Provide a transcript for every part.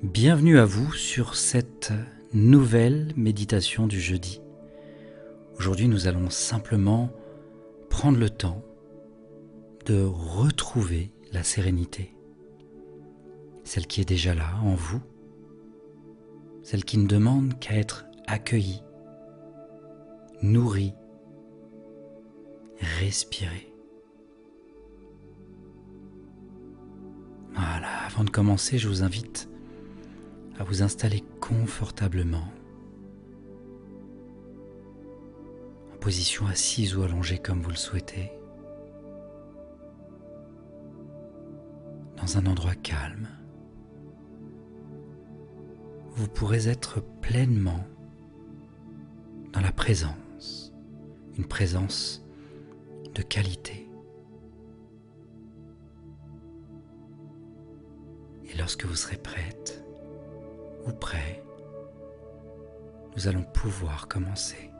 Bienvenue à vous sur cette nouvelle méditation du jeudi. Aujourd'hui, nous allons simplement prendre le temps de retrouver la sérénité, celle qui est déjà là en vous, celle qui ne demande qu'à être accueillie, nourrie, respirée. Voilà, avant de commencer, je vous invite à vous installer confortablement, en position assise ou allongée comme vous le souhaitez, dans un endroit calme. Vous pourrez être pleinement dans la présence, une présence de qualité. Et lorsque vous serez prête ou prêt, nous allons pouvoir commencer.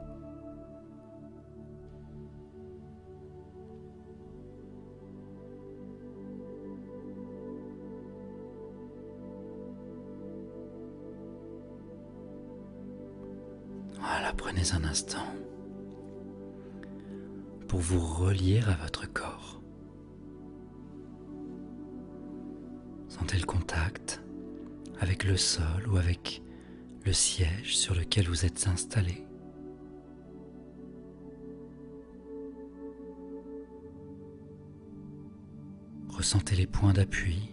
Voilà, prenez un instant pour vous relier à votre corps. Sentez le contact avec le sol ou avec le siège sur lequel vous êtes installé. Ressentez les points d'appui,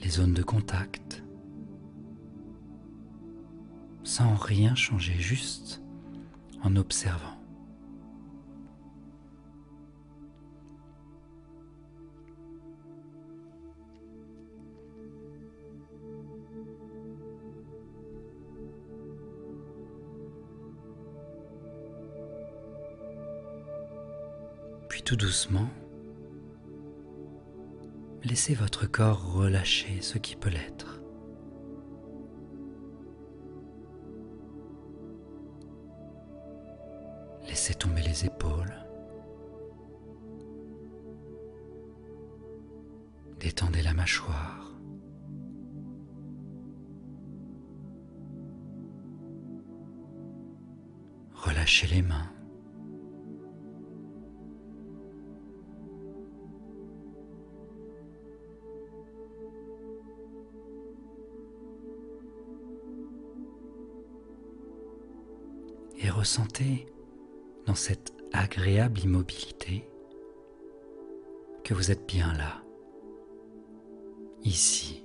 les zones de contact, sans rien changer, juste en observant. Puis tout doucement, laissez votre corps relâcher ce qui peut l'être. Laissez tomber les épaules. Détendez la mâchoire. Relâchez les mains. Et ressentez dans cette agréable immobilité que vous êtes bien là, ici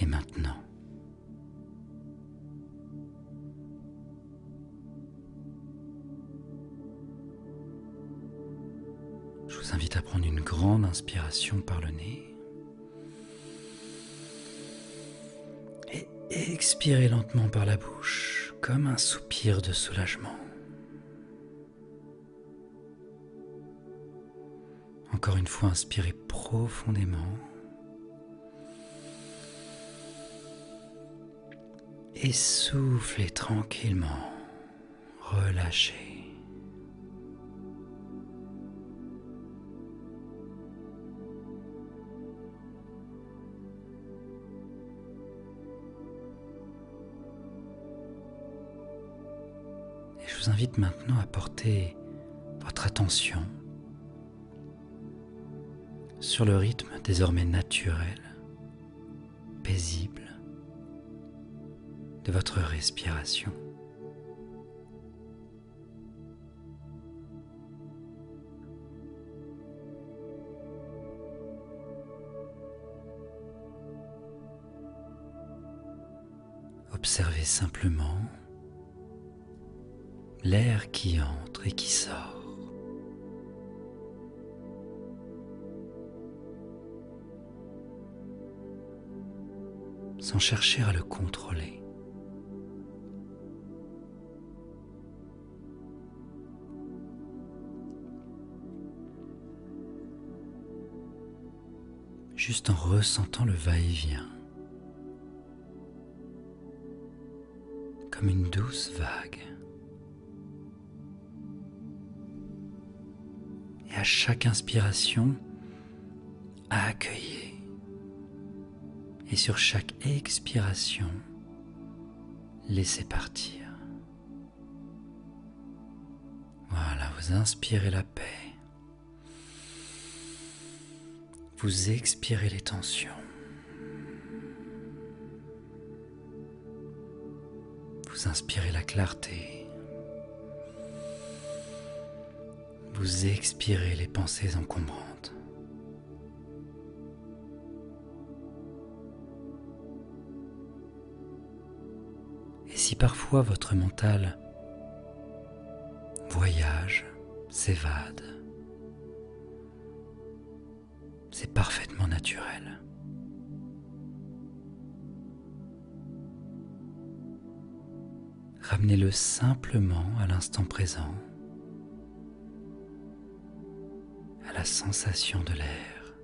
et maintenant. Je vous invite à prendre une grande inspiration par le nez et expirez lentement par la bouche comme un soupir de soulagement. Encore une fois, inspirez profondément et soufflez tranquillement, relâchez. Et je vous invite maintenant à porter votre attention sur le rythme désormais naturel, paisible de votre respiration. Observez simplement l'air qui entre et qui sort. Sans chercher à le contrôler. Juste en ressentant le va-et-vient, comme une douce vague. Et à chaque inspiration, accueillez. Et sur chaque expiration, laissez partir. Voilà, vous inspirez la paix. Vous expirez les tensions. Vous inspirez la clarté. Vous expirez les pensées encombrantes. Et si parfois votre mental voyage, s'évade, c'est parfaitement naturel. Ramenez-le simplement à l'instant présent, à la sensation de l'air,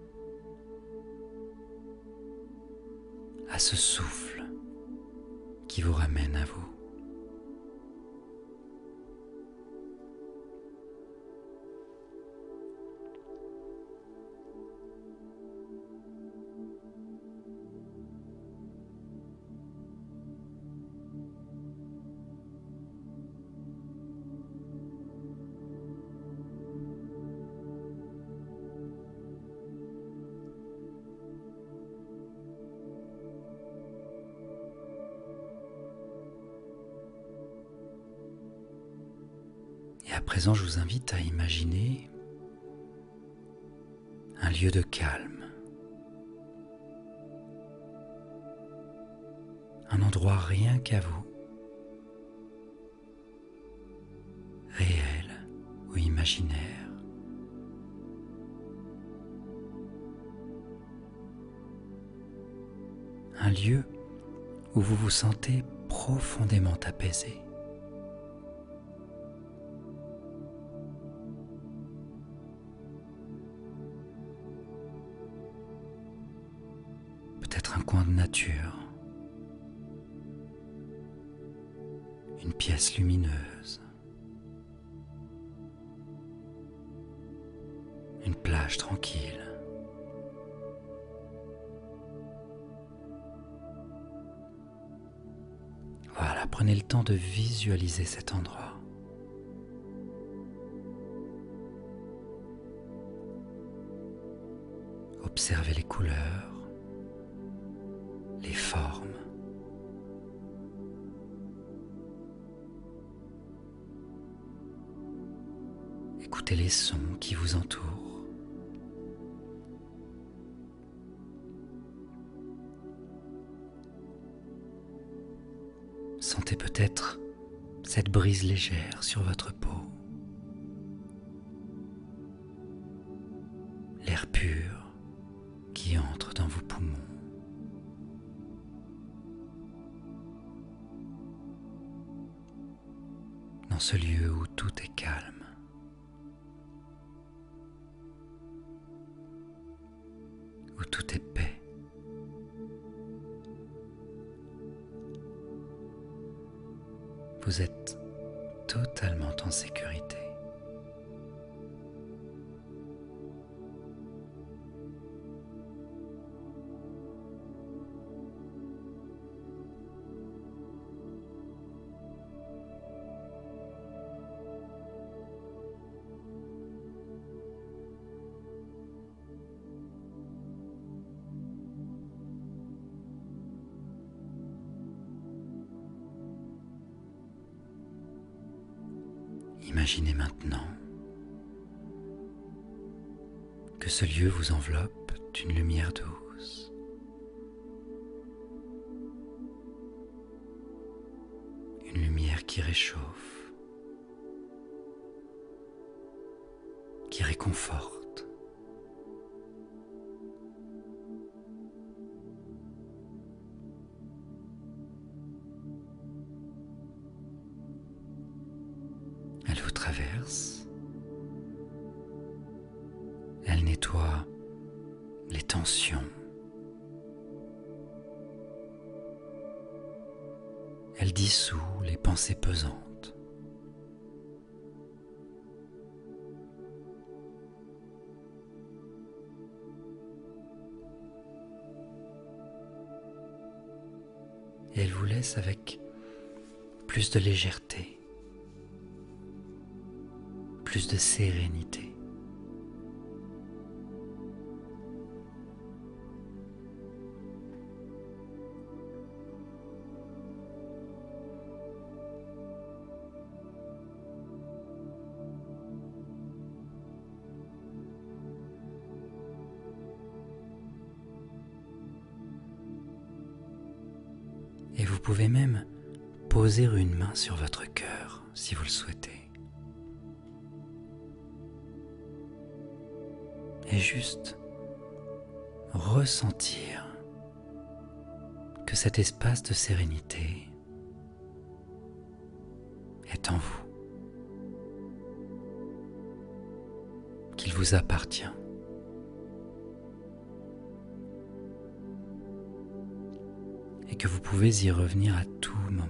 à ce souffle qui vous ramène à vous. Et à présent, je vous invite à imaginer un lieu de calme, un endroit rien qu'à vous, réel ou imaginaire. Un lieu où vous vous sentez profondément apaisé. Peut-être un coin de nature, une pièce lumineuse, une plage tranquille. Voilà, prenez le temps de visualiser cet endroit. Observez les couleurs, les formes. Écoutez les sons qui vous entourent. Sentez peut-être cette brise légère sur votre peau. L'air pur qui entre dans vos poumons. Dans ce lieu où tout est calme. Où tout est paix. Vous êtes totalement en sécurité. Imaginez maintenant que ce lieu vous enveloppe d'une lumière douce. Une lumière qui réchauffe, qui réconforte. Elle vous traverse, elle nettoie les tensions, elle dissout les pensées pesantes. et elle vous laisse avec plus de légèreté, plus de sérénité. Et vous pouvez même poser une main sur votre cœur si vous le souhaitez. Et juste ressentir que cet espace de sérénité est en vous, qu'il vous appartient. Et que vous pouvez y revenir à tout moment.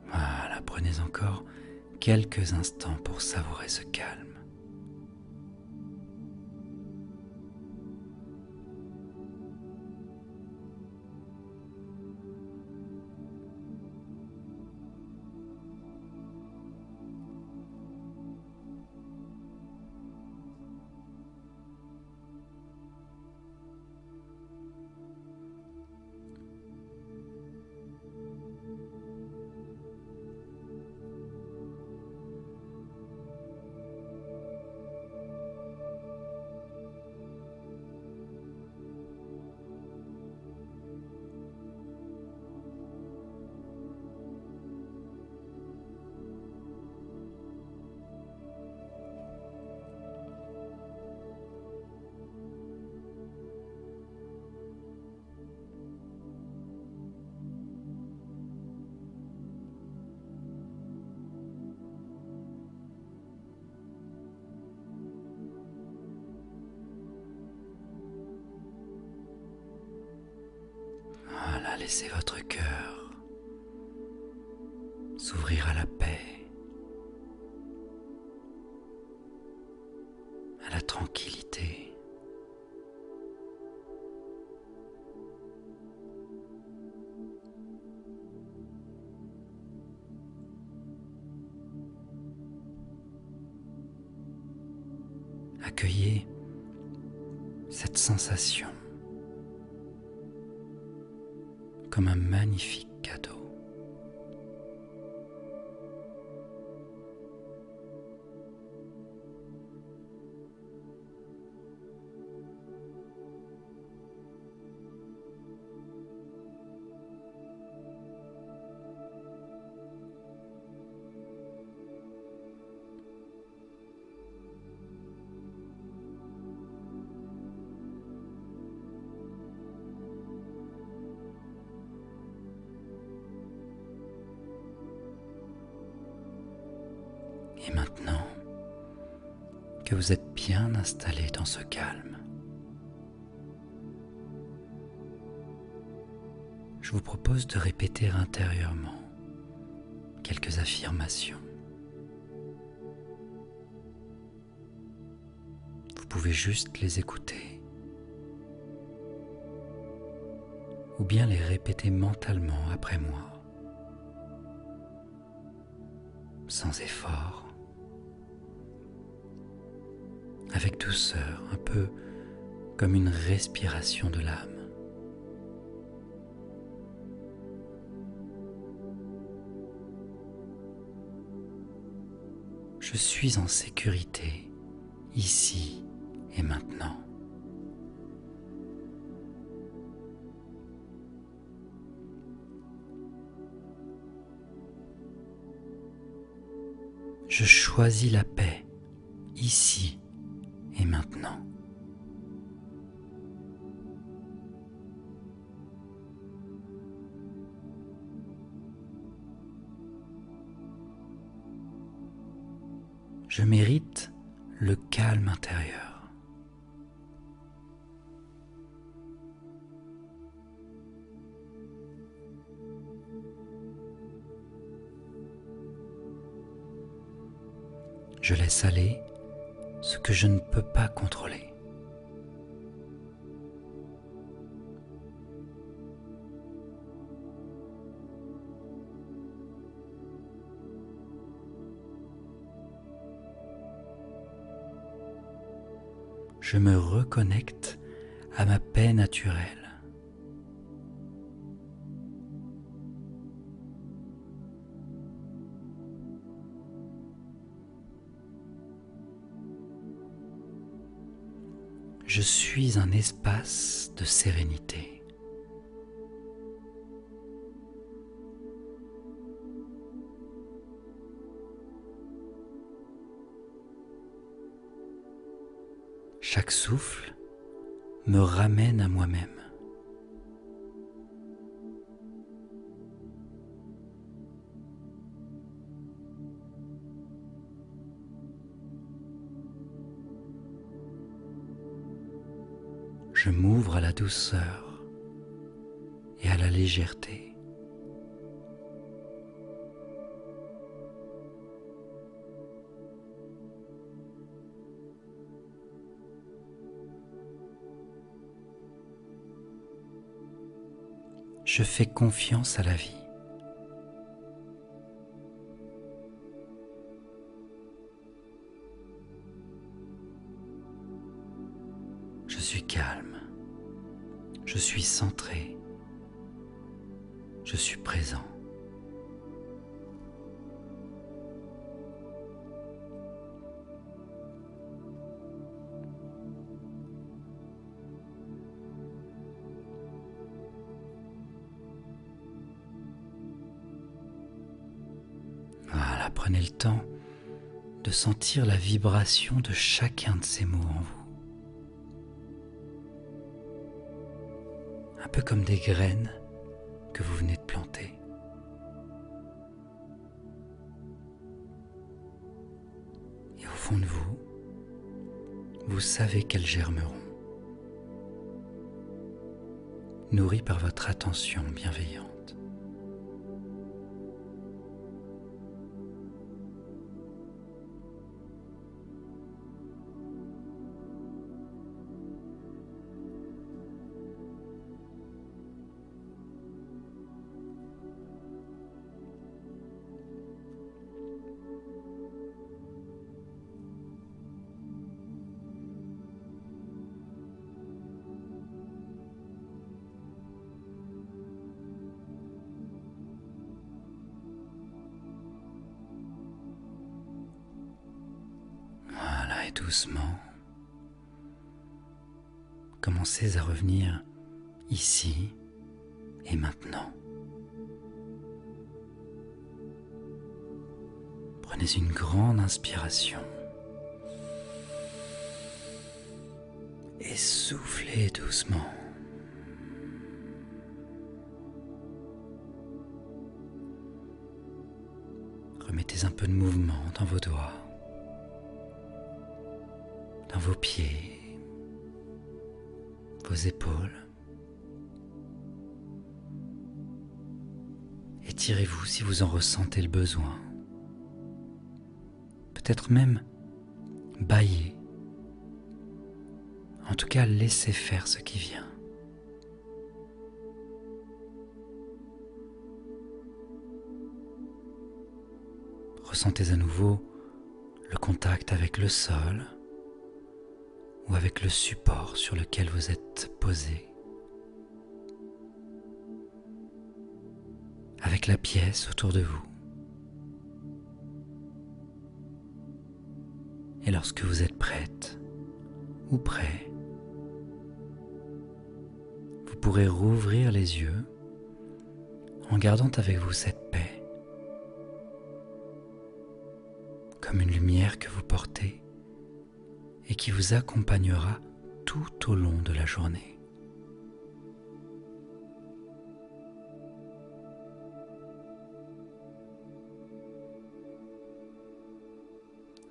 Voilà, prenez encore quelques instants pour savourer ce calme. Voilà, laissez votre cœur s'ouvrir à la paix, à la tranquillité. Accueillez cette sensation comme un magnifique cadeau. Et maintenant que vous êtes bien installé dans ce calme, je vous propose de répéter intérieurement quelques affirmations. Vous pouvez juste les écouter ou bien les répéter mentalement après moi, sans effort, avec douceur, un peu comme une respiration de l'âme. Je suis en sécurité, ici et maintenant. Je choisis la paix, ici et maintenant. Je mérite le calme intérieur. Je laisse aller ce que je ne peux pas contrôler. Je me reconnecte à ma paix naturelle. Je suis un espace de sérénité. Chaque souffle me ramène à moi-même. Je m'ouvre à la douceur et à la légèreté. Je fais confiance à la vie. Je suis calme, je suis centré, je suis présent. Voilà, prenez le temps de sentir la vibration de chacun de ces mots en vous. Un peu comme des graines que vous venez de planter. Et au fond de vous, vous savez qu'elles germeront, nourries par votre attention bienveillante. Voilà, et doucement, commencez à revenir ici et maintenant. Prenez une grande inspiration et soufflez doucement. Remettez un peu de mouvement dans vos doigts, dans vos pieds, vos épaules. Étirez-vous si vous en ressentez le besoin. Peut-être même bâillez. En tout cas, laissez faire ce qui vient. Ressentez à nouveau le contact avec le sol ou avec le support sur lequel vous êtes posé, avec la pièce autour de vous. Et lorsque vous êtes prête ou prêt, vous pourrez rouvrir les yeux en gardant avec vous cette paix, comme une lumière que vous portez et qui vous accompagnera tout au long de la journée.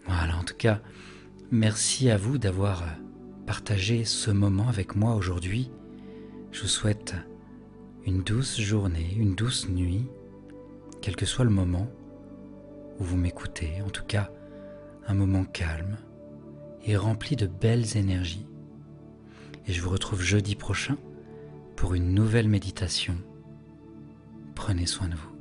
Voilà, en tout cas, merci à vous d'avoir partagé ce moment avec moi aujourd'hui. Je vous souhaite une douce journée, une douce nuit, quel que soit le moment où vous m'écoutez. En tout cas, un moment calme et rempli de belles énergies. Et je vous retrouve jeudi prochain pour une nouvelle méditation. Prenez soin de vous.